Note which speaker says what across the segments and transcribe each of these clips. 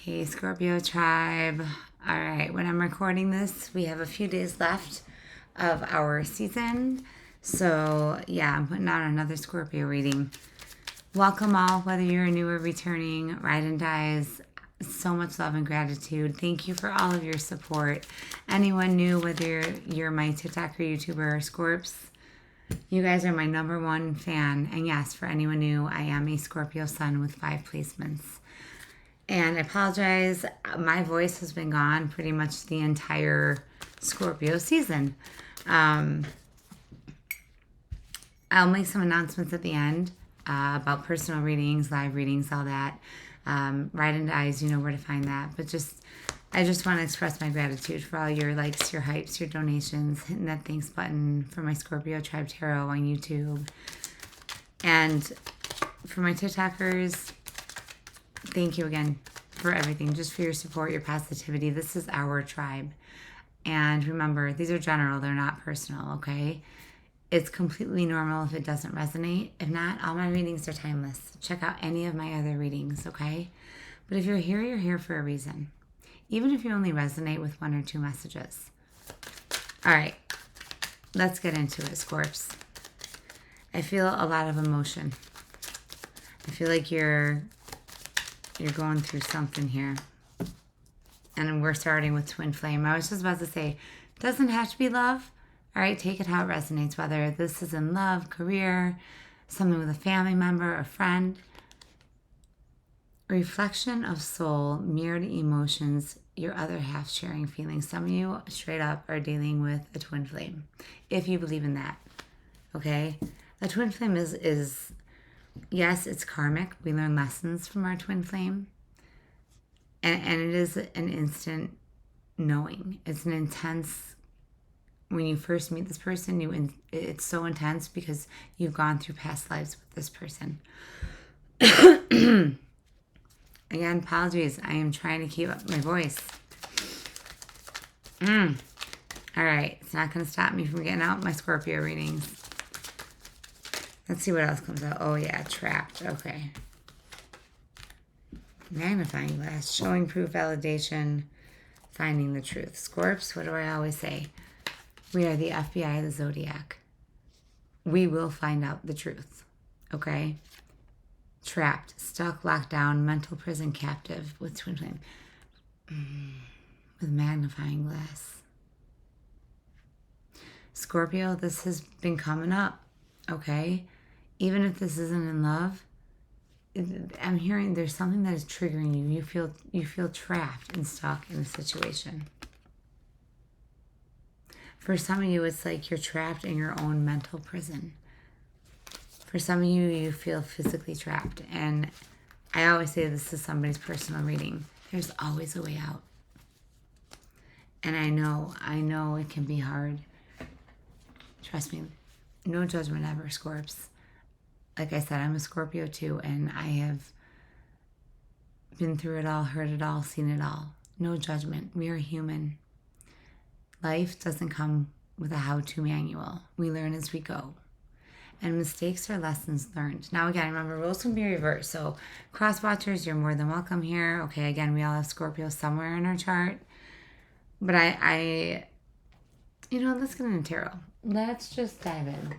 Speaker 1: Hey, Scorpio tribe. All right, when I'm recording this, we have a few days left of our season. So, yeah, I'm putting out another Scorpio reading. Welcome all, whether you're new or returning, ride and dies. So much love and gratitude. Thank you for all of your support. Anyone new, whether you're my TikTok or YouTuber or Scorps, you guys are my #1 fan. And yes, for anyone new, I am a Scorpio sun with 5 placements. And I apologize, my voice has been gone pretty much the entire Scorpio season. I'll make some announcements at the end about personal readings, live readings, all that. Ride and dies, you know where to find that. But I just want to express my gratitude for all your likes, your hypes, your donations, hitting that thanks button for my Scorpio Tribe Tarot on YouTube. And for my TikTokers, thank you again for everything, just for your support, your positivity. This is our tribe. And remember, these are general, they're not personal, okay? It's completely normal if it doesn't resonate. If not, all my readings are timeless. Check out any of my other readings, okay? But if you're here for a reason. Even if you only resonate with 1 or 2 messages. All right, let's get into it, Scorps. I feel a lot of emotion. I feel like you're going through something here. And we're starting with twin flame. I was just about to say, doesn't have to be love. All right, take it how it resonates, whether this is in love, career, something with a family member, a friend. Reflection of soul, mirrored emotions, your other half sharing feelings. Some of you straight up are dealing with a twin flame, if you believe in that, okay? A twin flame is yes, it's karmic. We learn lessons from our twin flame. And it is an instant knowing. It's an intense, when you first meet this person, it's so intense because you've gone through past lives with this person. Again, apologies. I am trying to keep up my voice. All right. It's not going to stop me from getting out my Scorpio readings. Let's see what else comes out. Oh, yeah. Trapped. Okay. Magnifying glass. Showing proof, validation, finding the truth. Scorps, what do I always say? We are the FBI of the Zodiac. We will find out the truth. Okay? Trapped, stuck, locked down, mental prison, captive with twin flame. With magnifying glass. Scorpio, this has been coming up. Okay? Even if this isn't in love, I'm hearing there's something that is triggering you. You feel trapped and stuck in a situation. For some of you, it's like you're trapped in your own mental prison. For some of you, you feel physically trapped. And I always say this is somebody's personal reading. There's always a way out. And I know it can be hard. Trust me, no judgment ever, Scorps. Like I said, I'm a Scorpio too, and I have been through it all, heard it all, seen it all. No judgment. We are human. Life doesn't come with a how-to manual. We learn as we go. And mistakes are lessons learned. Now, again, remember, roles can be reversed. So, cross-watchers, you're more than welcome here. Okay, again, we all have Scorpio somewhere in our chart. But let's get into tarot. Let's just dive in.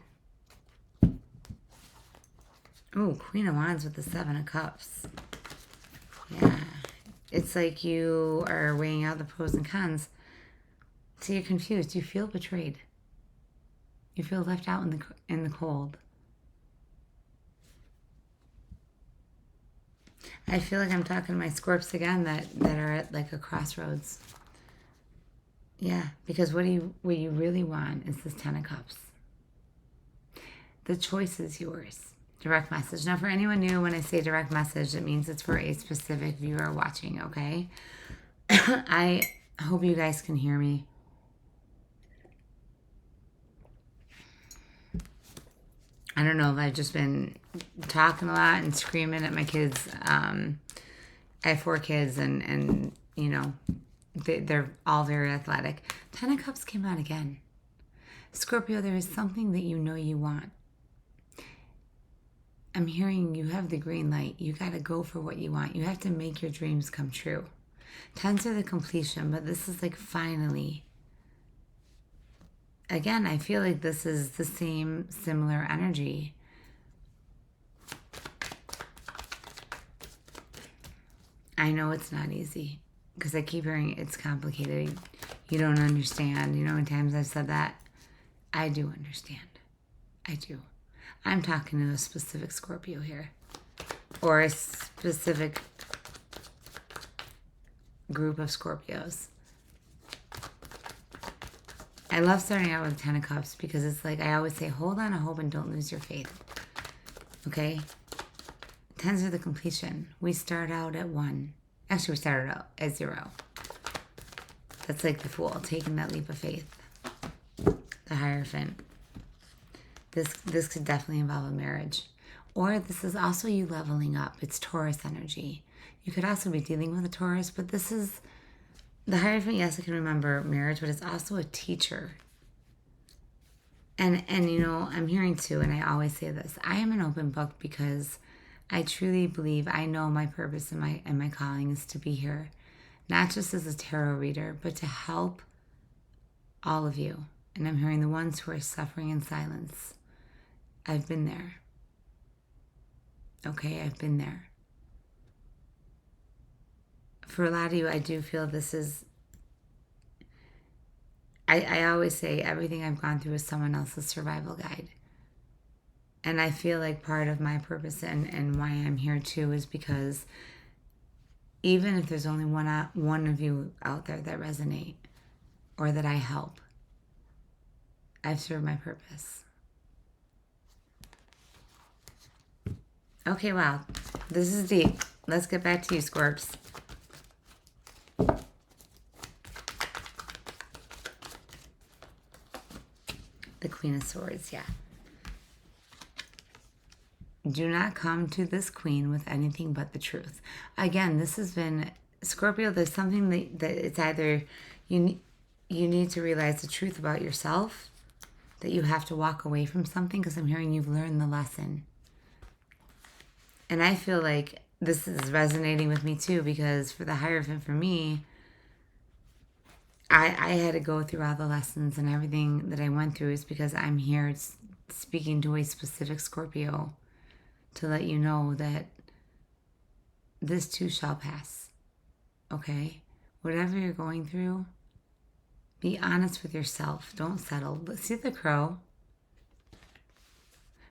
Speaker 1: Oh, Queen of Wands with the 7 of Cups. Yeah. It's like you are weighing out the pros and cons. So you're confused. You feel betrayed. You feel left out in the cold. I feel like I'm talking to my Scorps again that are at like a crossroads. Yeah, because what you really want is this 10 of Cups. The choice is yours. Direct message. Now, for anyone new, when I say direct message, it means it's for a specific viewer watching, okay? I hope you guys can hear me. I don't know if I've just been talking a lot and screaming at my kids. I have 4 kids, and they're all very athletic. 10 of Cups came out again. Scorpio, there is something that you know you want. I'm hearing you have the green light. You got to go for what you want. You have to make your dreams come true. Tens are the completion, but this is like finally. Again, I feel like this is the same, similar energy. I know it's not easy because I keep hearing it's complicated. You don't understand. You know, in times I've said that, I do understand. I do. I'm talking to a specific Scorpio here, or a specific group of Scorpios. I love starting out with 10 of Cups because it's like I always say, hold on to hope and don't lose your faith. Okay? Tens are the completion. We start out at 1. Actually, we started out at 0. That's like the Fool, taking that leap of faith. The Hierophant. This could definitely involve a marriage. Or this is also you leveling up. It's Taurus energy. You could also be dealing with a Taurus, but this is the Hierophant. Yes, I can remember marriage, but it's also a teacher. And you know, I'm hearing too, and I always say this, I am an open book because I truly believe I know my purpose and my calling is to be here, not just as a tarot reader, but to help all of you. And I'm hearing the ones who are suffering in silence. I've been there. Okay, I've been there. For a lot of you, I do feel this is, I always say everything I've gone through is someone else's survival guide. And I feel like part of my purpose and why I'm here too is because even if there's only one of you out there that resonate or that I help, I've served my purpose. Okay, wow. This is deep. Let's get back to you, Scorps. The Queen of Swords, yeah. Do not come to this queen with anything but the truth. Again, this has been, Scorpio, there's something that it's either you need to realize the truth about yourself, that you have to walk away from something, because I'm hearing you've learned the lesson. And I feel like this is resonating with me too, because for the Hierophant, for me, I had to go through all the lessons and everything that I went through is because I'm here speaking to a specific Scorpio to let you know that this too shall pass. Okay? Whatever you're going through, be honest with yourself. Don't settle. See the Crow?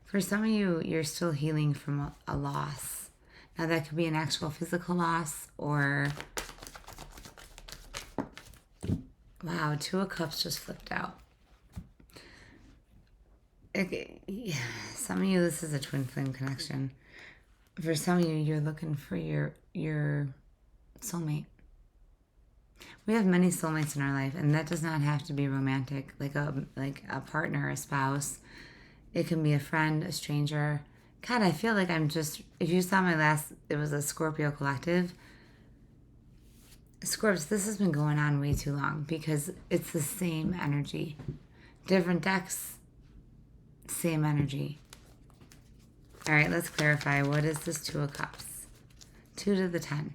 Speaker 1: For some of you, you're still healing from a loss. Now, that could be an actual physical loss or... Wow, 2 of Cups just flipped out. Yeah, some of you, this is a twin flame connection. For some of you, you're looking for your soulmate. We have many soulmates in our life, and that does not have to be romantic, like a partner, a spouse. It can be a friend, a stranger. God, I feel like I'm just, if you saw my last, it was a Scorpio collective. Scorps, this has been going on way too long because it's the same energy. Different decks, same energy. All right, let's clarify. What is this 2 of Cups? 2 to the 10.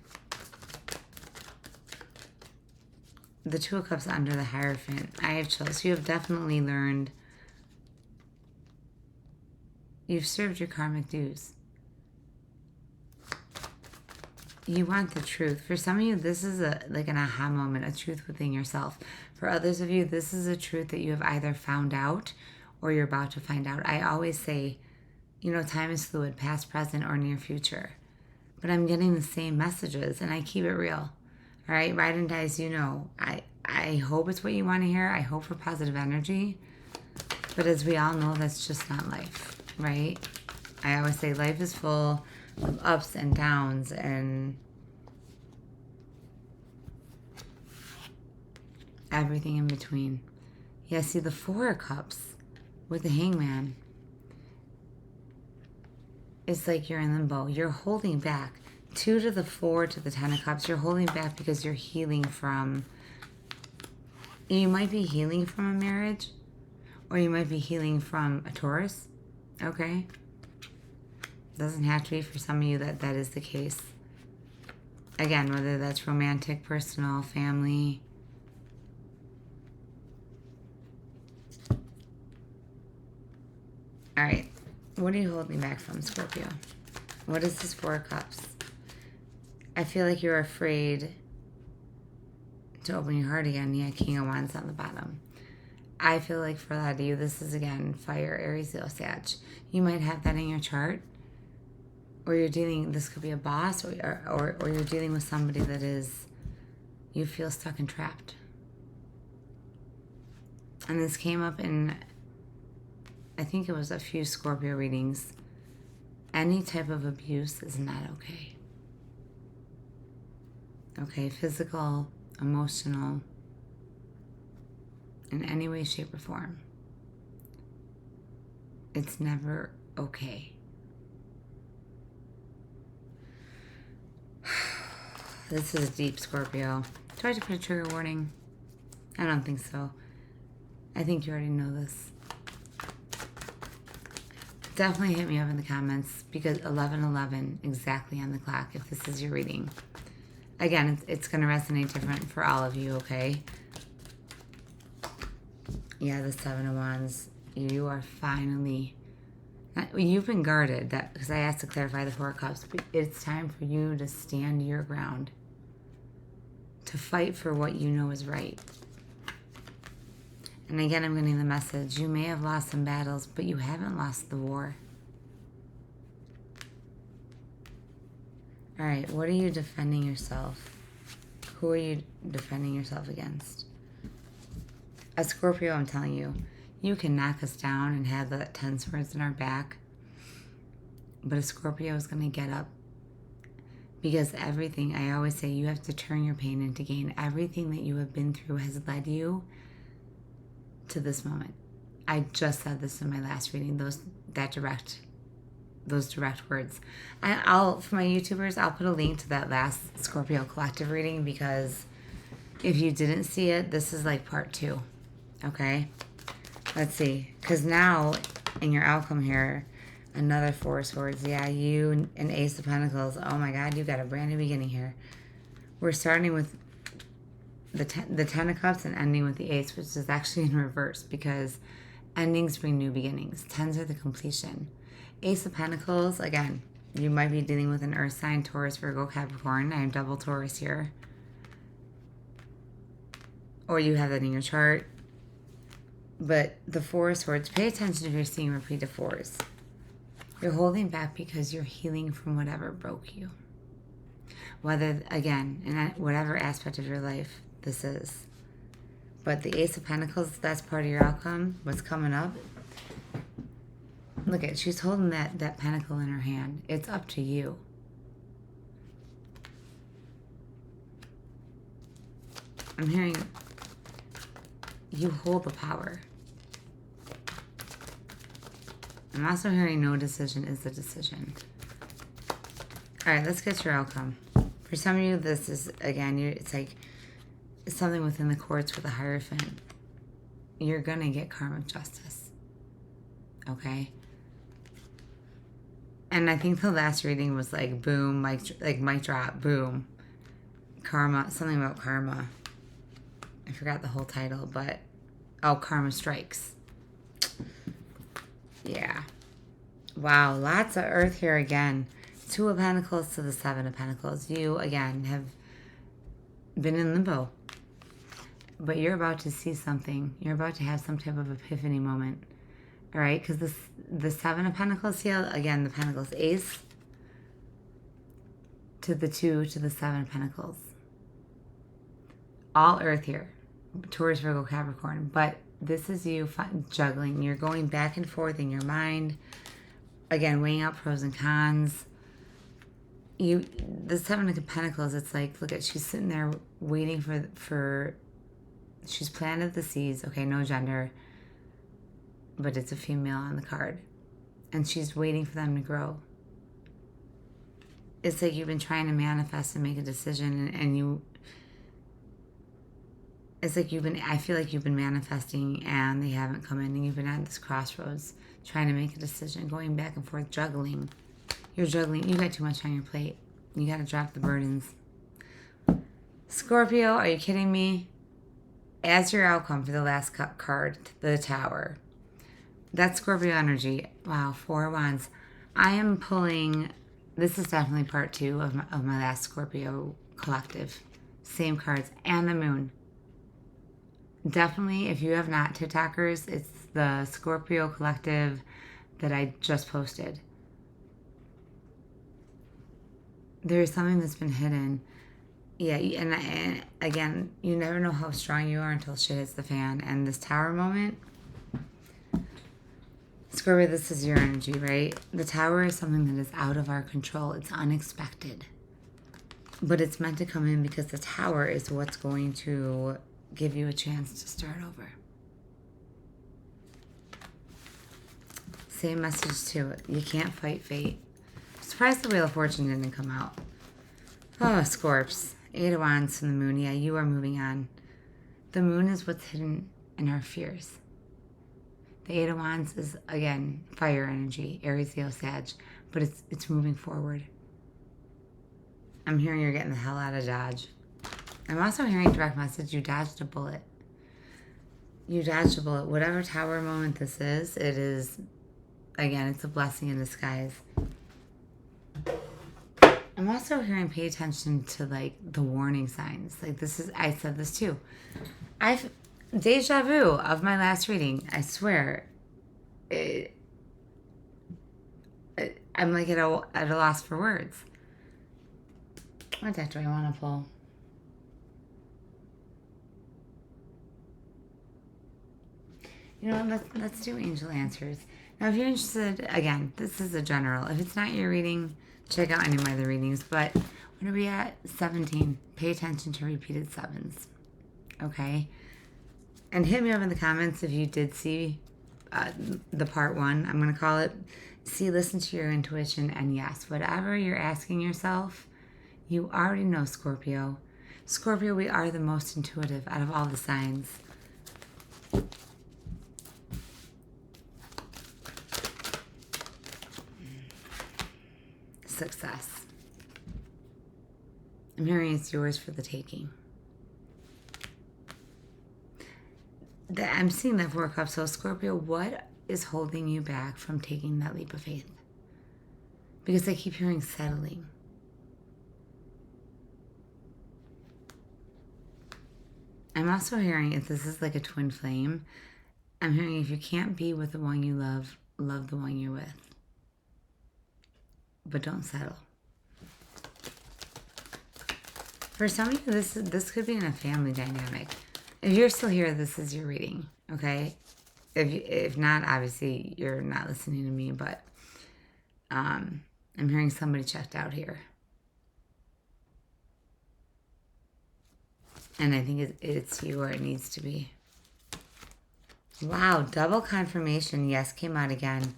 Speaker 1: The 2 of Cups under the Hierophant. I have chills. So you have definitely learned. You've served your karmic dues. You want the truth. For some of you, this is like an aha moment, a truth within yourself. For others of you, this is a truth that you have either found out or you're about to find out. I always say, you know, time is fluid, past, present, or near future. But I'm getting the same messages, and I keep it real. All right, Ride and Dice, you know, I hope it's what you want to hear. I hope for positive energy. But as we all know, that's just not life, right? I always say life is full of ups and downs and everything in between. Yeah, see the 4 of Cups with the Hangman. It's like you're in limbo. You're holding back. 2 to the 4 to the 10 of Cups. You're holding back because you're healing from... You might be healing from a marriage, or you might be healing from a Taurus. Okay? Doesn't have to be for some of you that is the case. Again, whether that's romantic, personal, family. All right. What are you holding back from, Scorpio? What is this Four of Cups? I feel like you're afraid to open your heart again. Yeah, King of Wands on the bottom. I feel like for a lot of you, this is, again, fire, Aries, Leo, Sag. You might have that in your chart. Or you're dealing, this could be a boss, or you're dealing with somebody that is, you feel stuck and trapped. And this came up in, I think it was a few Scorpio readings. Any type of abuse is not okay. Okay, physical, emotional, in any way, shape, or form. It's never okay. This is deep, Scorpio. Do I have to put a trigger warning? I don't think so. I think you already know this. Definitely hit me up in the comments, because 11:11 exactly on the clock if this is your reading. Again, it's going to resonate different for all of you, okay? Yeah, the Seven of Wands. You are finally... You've been guarded, because I asked to clarify the Four of Cups, but it's time for you to stand your ground. To fight for what you know is right. And again, I'm getting the message. You may have lost some battles, but you haven't lost the war. All right, what are you defending yourself? Who are you defending yourself against? A Scorpio, I'm telling you, you can knock us down and have the 10 swords in our back. But a Scorpio is going to get up. Because everything, I always say, you have to turn your pain into gain. Everything that you have been through has led you to this moment. I just said this in my last reading, those direct words. I'll, for my YouTubers, I'll put a link to that last Scorpio collective reading, because if you didn't see it, this is like part 2. Okay? Let's see. Because now, in your outcome here, another Four of Swords. Yeah, you and Ace of Pentacles. Oh my God, you got a brand new beginning here. We're starting with the Ten of Cups and ending with the Ace, which is actually in reverse, because endings bring new beginnings. Tens are the completion. Ace of Pentacles, again, you might be dealing with an earth sign, Taurus, Virgo, Capricorn. I have double Taurus here. Or you have that in your chart. But the Four of Swords, pay attention if you're seeing repeated fours. You're holding back because you're healing from whatever broke you. Whether, again, in whatever aspect of your life this is. But the Ace of Pentacles, that's part of your outcome. What's coming up? Look at, she's holding that pentacle in her hand. It's up to you. I'm hearing you hold the power. I'm also hearing no decision is the decision. All right, let's get your outcome. For some of you, this is, again, it's like it's something within the courts with a Hierophant. You're going to get karmic justice. Okay? And I think the last reading was like boom, mic drop, boom. Karma, something about karma. I forgot the whole title, but, oh, Karma Strikes. Yeah. Wow, lots of earth here again. Two of Pentacles to the Seven of Pentacles. You, again, have been in limbo. But you're about to see something. You're about to have some type of epiphany moment. All right? Because the Seven of Pentacles here, again, the Pentacles Ace to the 2 to the 7 of Pentacles. All earth here. Taurus, Virgo, Capricorn. But this is you juggling. You're going back and forth in your mind. Again, weighing out pros and cons. The Seven of Pentacles, it's like, look at, she's sitting there waiting for she's planted the seeds. Okay, no gender. But it's a female on the card. And she's waiting for them to grow. It's like you've been trying to manifest and make a decision, and you... It's like I feel like you've been manifesting and they haven't come in, and you've been at this crossroads trying to make a decision, going back and forth, juggling. You're juggling. You got too much on your plate. You got to drop the burdens. Scorpio, are you kidding me? As your outcome for the last card, the Tower. That's Scorpio energy. Wow, 4 of Wands. I am pulling, this is definitely part 2 of my last Scorpio collective. Same cards. And the Moon. Definitely, if you have not TikTokers, it's the Scorpio collective that I just posted. There's something that's been hidden. Yeah, and again, you never know how strong you are until shit hits the fan. And this Tower moment, Scorpio, this is your energy, right? The Tower is something that is out of our control. It's unexpected. But it's meant to come in because the Tower is what's going to give you a chance to start over. Same message too. You can't fight fate. Surprised the Wheel of Fortune didn't come out. Oh, Scorps. 8 of Wands from the Moon. Yeah, you are moving on. The Moon is what's hidden in our fears. The 8 of Wands is, again, fire energy. Aries, Leo, Sag. But it's moving forward. I'm hearing you're getting the hell out of Dodge. I'm also hearing direct message. You dodged a bullet. You dodged a bullet. Whatever Tower moment this is, it is, again, it's a blessing in disguise. I'm also hearing pay attention to, like, the warning signs. Like, this is, I said this too. I've, deja vu of my last reading. I swear. I'm, like, at a loss for words. What deck do I want to pull? You know what, let's do angel answers. Now, if you're interested, again, this is a general. If it's not your reading, check out any of my other readings. But when are we at? 17. Pay attention to repeated 7s. Okay? And hit me up in the comments if you did see the part 1. I'm going to call it, see, listen to your intuition. And yes, whatever you're asking yourself, you already know, Scorpio. Scorpio, we are the most intuitive out of all the signs. Success. I'm hearing it's yours for the taking. I'm seeing that 4 of Cups. So, Scorpio, what is holding you back from taking that leap of faith? Because I keep hearing settling. I'm also hearing, if this is like a twin flame, I'm hearing if you can't be with the one you love, love the one you're with. But don't settle. For some of you, this could be in a family dynamic. If you're still here, this is your reading, okay? If not, obviously, you're not listening to me, but I'm hearing somebody checked out here. And I think it's you where it needs to be. Wow, double confirmation. Yes, came out again.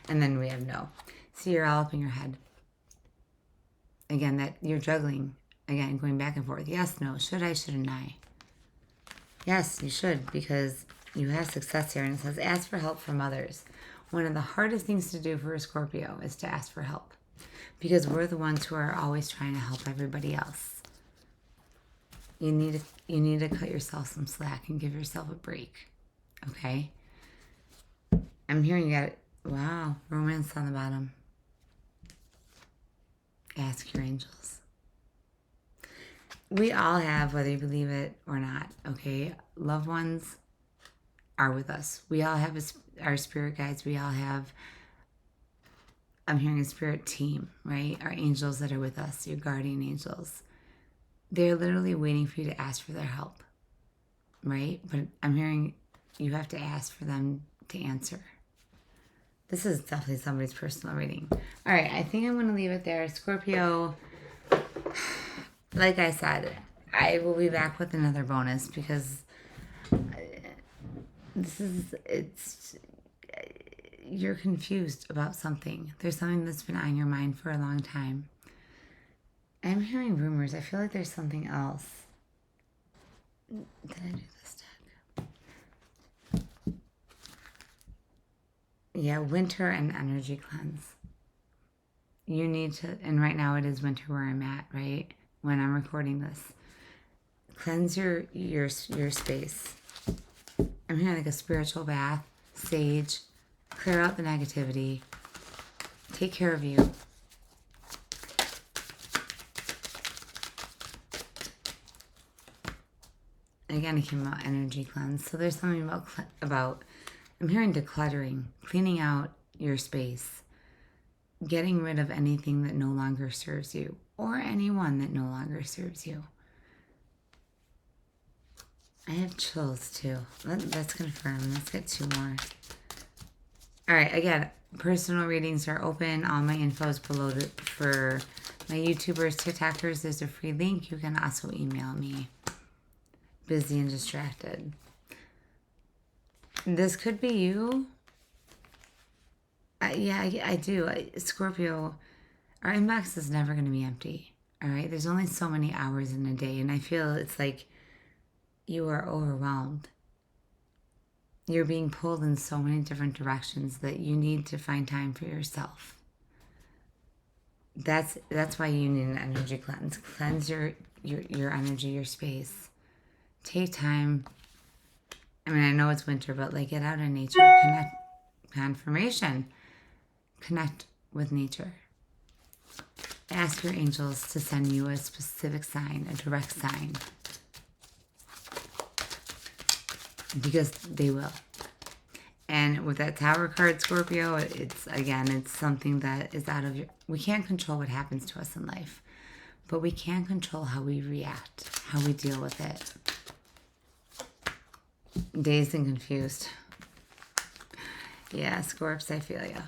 Speaker 1: And then we have no. So you're all up in your head. Again, that you're juggling. Again, going back and forth. Yes, no. Should I, shouldn't I? Yes, you should, because you have success here. And it says, ask for help from others. One of the hardest things to do for a Scorpio is to ask for help. Because we're the ones who are always trying to help everybody else. You need to cut yourself some slack and give yourself a break. Okay? I'm hearing you got, wow, romance on the bottom. Ask your angels. We all have, whether you believe it or not, okay? Loved ones are with us. We all have our spirit guides. We all have, I'm hearing a spirit team, right? Our angels that are with us, your guardian angels. They're literally waiting for you to ask for their help, right? But I'm hearing you have to ask for them to answer. This is definitely somebody's personal reading. All right, I think I'm going to leave it there. Scorpio, like I said, I will be back with another bonus because you're confused about something. There's something that's been on your mind for a long time. I'm hearing rumors. I feel like there's something else. Did I do this deck? Yeah, winter and energy cleanse. you need to, and right now it is winter where I'm at, right? When I'm recording this. Cleanse your space. I'm hearing like a spiritual bath, sage, clear out the negativity, take care of you. Again, it came out energy cleanse. So there's something about I'm hearing decluttering, cleaning out your space, getting rid of anything that no longer serves you or anyone that no longer serves you. I have chills too. Let's confirm. Let's get 2 more. All right, again, personal readings are open. All my info is below for my YouTubers, TikTokers. There's a free link. You can also email me. Busy and distracted. This could be you. Yeah, I do. Scorpio, our inbox is never going to be empty. All right? There's only so many hours in a day, and I feel it's like you are overwhelmed. You're being pulled in so many different directions that you need to find time for yourself. That's why you need an energy cleanse. Cleanse your energy, your space. Take time. I mean, I know it's winter, but like get out in nature. Connect. Confirmation. Connect with nature. Ask your angels to send you a specific sign, a direct sign. Because they will. And with that Tower card, Scorpio, it's something that is out of your... We can't control what happens to us in life. But we can control how we react, how we deal with it. Dazed and confused. Yeah, Scorps, I feel ya.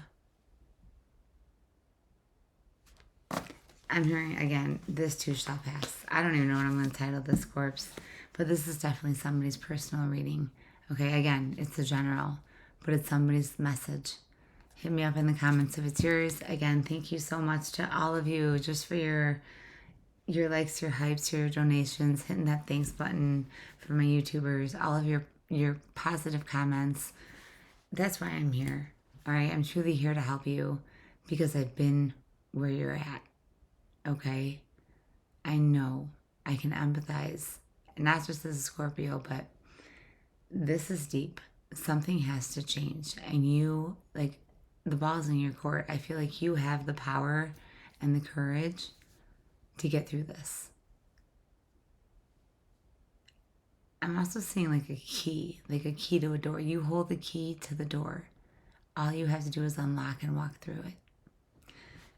Speaker 1: I'm hearing, again, this too shall pass. I don't even know what I'm going to title this, Scorps. But this is definitely somebody's personal reading. Okay, again, it's a general. But it's somebody's message. Hit me up in the comments if it's yours. Again, thank you so much to all of you just for your likes, your hypes, your donations, hitting that thanks button for my YouTubers, all of your positive comments. That's why I'm here. All right, I'm truly here to help you because I've been where you're at. Okay? I know I can empathize, not just as a Scorpio, but this is deep. Something has to change. And you, like, the ball's in your court. I feel like you have the power and the courage to get through this. I'm also seeing like a key to a door. You hold the key to the door. All you have to do is unlock and walk through it.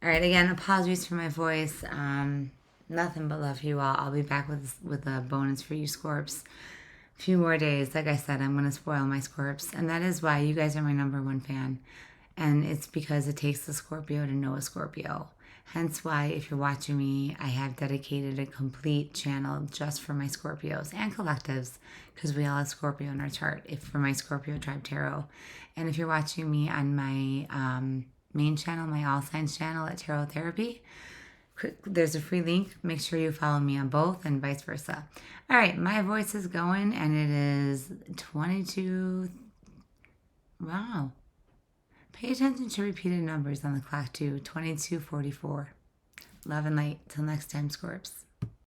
Speaker 1: All right, again, apologies for my voice. Nothing but love for you all. I'll be back with a bonus for you, Scorps. A few more days. Like I said, I'm going to spoil my Scorps. And that is why you guys are my #1 fan. And it's because it takes a Scorpio to know a Scorpio. Hence why, if you're watching me, I have dedicated a complete channel just for my Scorpios and collectives, because we all have Scorpio in our chart, for my Scorpio Tribe Tarot. And if you're watching me on my main channel, my All Signs channel at Tarot Therapy, there's a free link. Make sure you follow me on both and vice versa. All right, my voice is going, and it is 22. Wow. Pay attention to repeated numbers on the clock too. 22:44. Love and light. Till next time, Scorps.